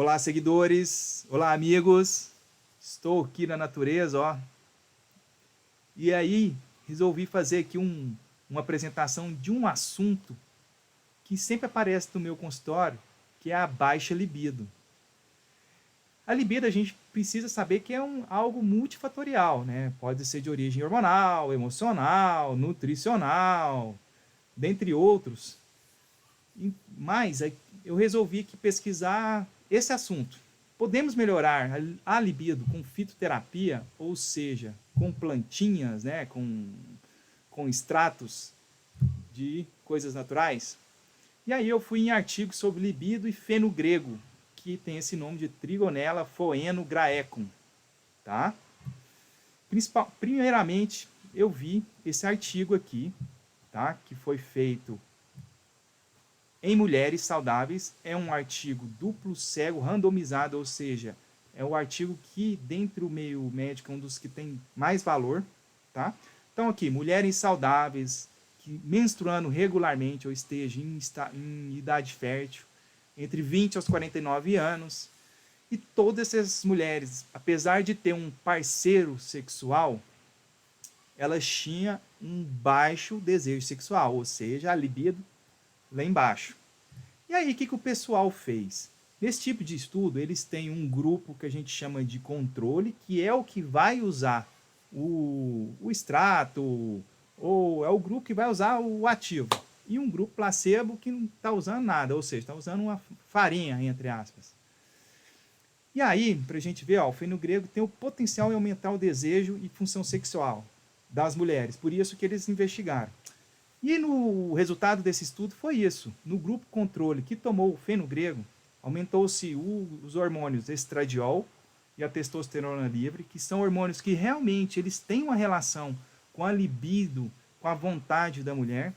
Olá, seguidores. Olá, amigos. Estou aqui na natureza, ó. E aí, resolvi fazer aqui uma apresentação de um assunto que sempre aparece no meu consultório, que é a baixa libido. A libido a gente precisa saber que é algo multifatorial, né? Pode ser de origem hormonal, emocional, nutricional, dentre outros. Mas eu resolvi aqui pesquisar esse assunto. Podemos melhorar a libido com fitoterapia, ou seja, com plantinhas, né, com extratos de coisas naturais? E aí eu fui em artigos sobre libido e fenogrego, que tem esse nome de Trigonella phoenograecum, tá? Primeiramente, eu vi esse artigo aqui, tá, que foi feito em mulheres saudáveis. É um artigo duplo cego randomizado, ou seja, é o artigo que, dentro do meio médico, é um dos que tem mais valor, tá? Então, aqui, mulheres saudáveis, que menstruando regularmente ou estejam em idade fértil, entre 20 aos 49 anos, e todas essas mulheres, apesar de ter um parceiro sexual, elas tinham um baixo desejo sexual, ou seja, a libido lá embaixo. E aí, o que o pessoal fez? Nesse tipo de estudo, eles têm um grupo que a gente chama de controle, que é o que vai usar o extrato, ou é o grupo que vai usar o ativo. E um grupo placebo que não está usando nada, ou seja, está usando uma farinha, entre aspas. E aí, para a gente ver, ó, o fenogrego tem o potencial em aumentar o desejo e função sexual das mulheres. Por isso que eles investigaram. E no resultado desse estudo foi isso. No grupo controle que tomou o fenogrego, aumentou-se os hormônios estradiol e a testosterona livre, que são hormônios que realmente eles têm uma relação com a libido, com a vontade da mulher,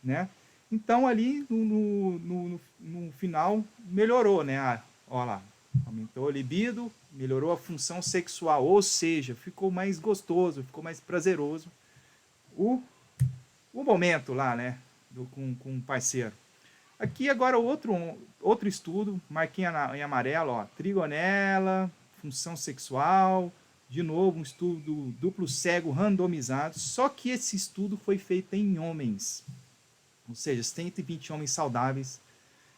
né? Então ali no final melhorou, né? Olha lá, aumentou a libido, melhorou a função sexual, ou seja, ficou mais gostoso, ficou mais prazeroso o momento lá, né, com o parceiro. Aqui agora outro estudo, marquinha em amarelo, ó, trigonela, função sexual, de novo um estudo duplo cego randomizado, só que esse estudo foi feito em homens, ou seja, 120 homens saudáveis,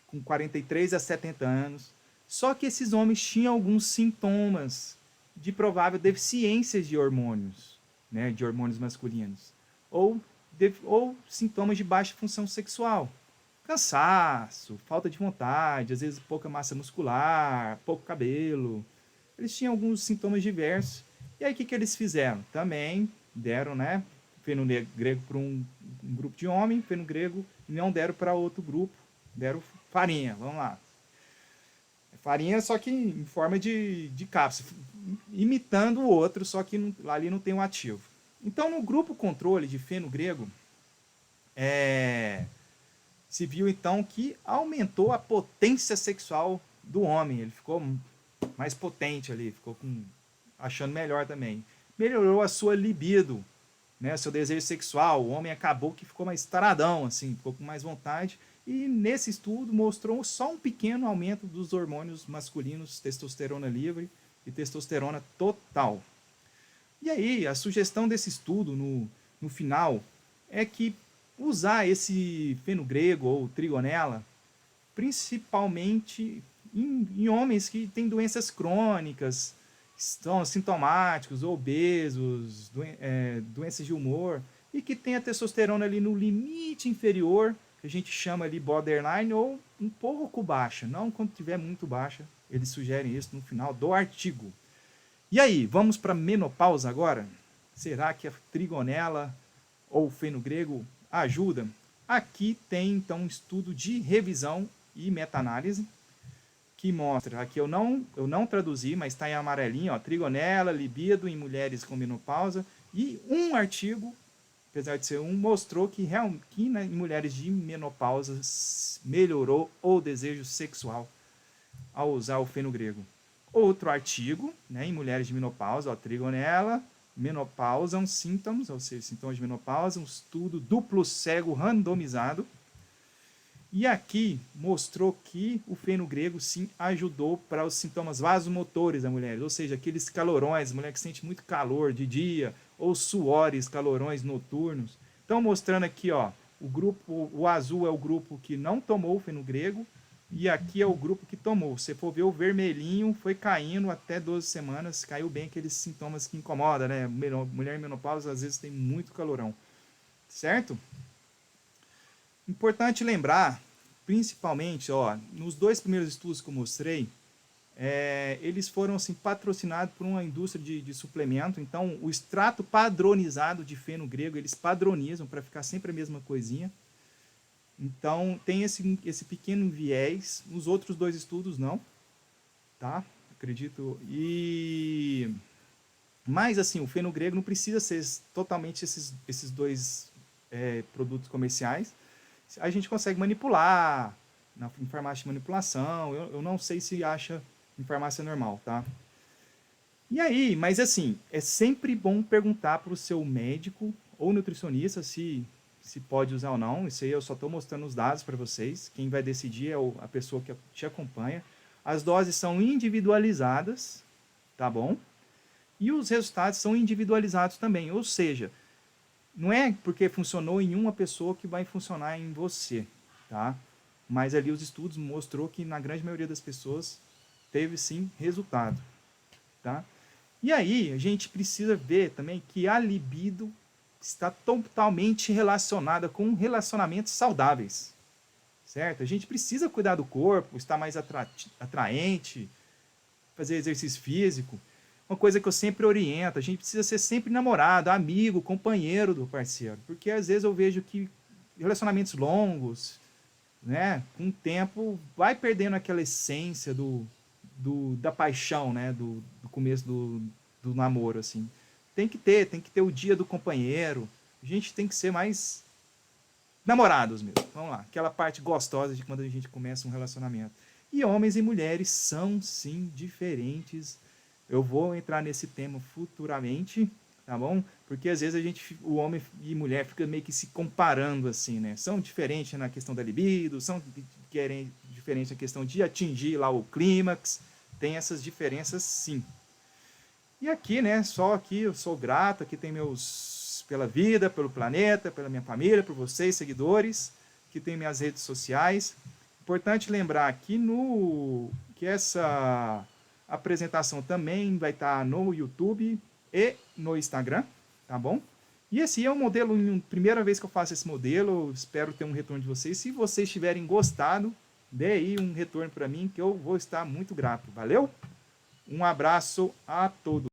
com 43 a 70 anos, só que esses homens tinham alguns sintomas de provável deficiência de hormônios, né, de hormônios masculinos, ou sintomas de baixa função sexual. Cansaço, falta de vontade, às vezes pouca massa muscular, pouco cabelo. Eles tinham alguns sintomas diversos. E aí o que eles fizeram? Também deram, né, fenogrego para um grupo de homem, fenogrego não deram para outro grupo, deram farinha, vamos lá. Farinha só que em forma de cápsula, imitando o outro, só que ali não tem um ativo. Então, no grupo controle de fenogrego, se viu então que aumentou a potência sexual do homem. Ele ficou mais potente ali, ficou achando melhor também. Melhorou a sua libido, né, seu desejo sexual. O homem acabou que ficou mais taradão, assim, ficou com mais vontade. E nesse estudo mostrou só um pequeno aumento dos hormônios masculinos, testosterona livre e testosterona total. E aí, a sugestão desse estudo no final é que usar esse fenogrego ou trigonela, principalmente em homens que têm doenças crônicas, estão sintomáticos, obesos, doenças de humor, e que tem a testosterona ali no limite inferior, que a gente chama ali borderline, ou um pouco baixa, não quando tiver muito baixa. Eles sugerem isso no final do artigo. E aí, vamos para menopausa agora? Será que a trigonela ou fenogrego ajuda? Aqui tem então um estudo de revisão e meta-análise que mostra, aqui eu não traduzi, mas está em amarelinho, ó, trigonela, libido em mulheres com menopausa, e um artigo, apesar de ser um, mostrou que em mulheres de menopausa melhorou o desejo sexual ao usar o fenogrego. Outro artigo, né, em mulheres de menopausa, ó, trigonela, menopausa, sintomas, ou seja, sintomas de menopausa, um estudo duplo cego randomizado, E aqui mostrou que o feno grego sim ajudou para os sintomas vasomotores da mulher, ou seja, aqueles calorões, mulher que sente muito calor de dia, ou suores, calorões noturnos. Então mostrando aqui, ó, o azul é o grupo que não tomou o feno grego, e aqui é o grupo que tomou. Se for ver, o vermelhinho foi caindo até 12 semanas, caiu bem aqueles sintomas que incomodam, né? Mulher em menopausa às vezes tem muito calorão, certo? Importante lembrar, principalmente, ó, nos 2 primeiros estudos que eu mostrei, eles foram assim, patrocinados por uma indústria de suplemento. Então, o extrato padronizado de feno grego, eles padronizam para ficar sempre a mesma coisinha. Então, tem esse pequeno viés. Nos outros 2 estudos, não. Tá? Acredito. Mas, assim, o feno grego não precisa ser totalmente esses 2 produtos comerciais. A gente consegue manipular em farmácia de manipulação. Eu não sei se acha em farmácia normal, tá? E aí, mas assim, é sempre bom perguntar para o seu médico ou nutricionista se pode usar ou não. Isso aí eu só estou mostrando os dados para vocês. Quem vai decidir é a pessoa que te acompanha. As doses são individualizadas, tá bom? E os resultados são individualizados também. Ou seja, não é porque funcionou em uma pessoa que vai funcionar em você, tá? Mas ali os estudos mostrou que na grande maioria das pessoas teve sim resultado, tá? E aí a gente precisa ver também que a libido está totalmente relacionada com relacionamentos saudáveis, certo? A gente precisa cuidar do corpo, estar mais atraente, fazer exercício físico. Uma coisa que eu sempre oriento, a gente precisa ser sempre namorado, amigo, companheiro do parceiro. Porque às vezes eu vejo que relacionamentos longos, né, com o tempo, vai perdendo aquela essência da paixão, né, do começo do namoro, assim. Tem que ter o dia do companheiro. A gente tem que ser mais namorados mesmo. Vamos lá, aquela parte gostosa de quando a gente começa um relacionamento. E homens e mulheres são, sim, diferentes. Eu vou entrar nesse tema futuramente, tá bom? Porque às vezes o homem e mulher fica meio que se comparando assim, né? São diferentes na questão da libido, são diferentes na questão de atingir lá o clímax. Tem essas diferenças, sim. E aqui, né? Só aqui eu sou grato, aqui tem pela vida, pelo planeta, pela minha família, por vocês, seguidores, que tem minhas redes sociais. Importante lembrar aqui que essa apresentação também vai estar no YouTube e no Instagram, tá bom? E esse é um modelo, primeira vez que eu faço esse modelo, espero ter um retorno de vocês. Se vocês tiverem gostado, dê aí um retorno para mim, que eu vou estar muito grato. Valeu? Um abraço a todos.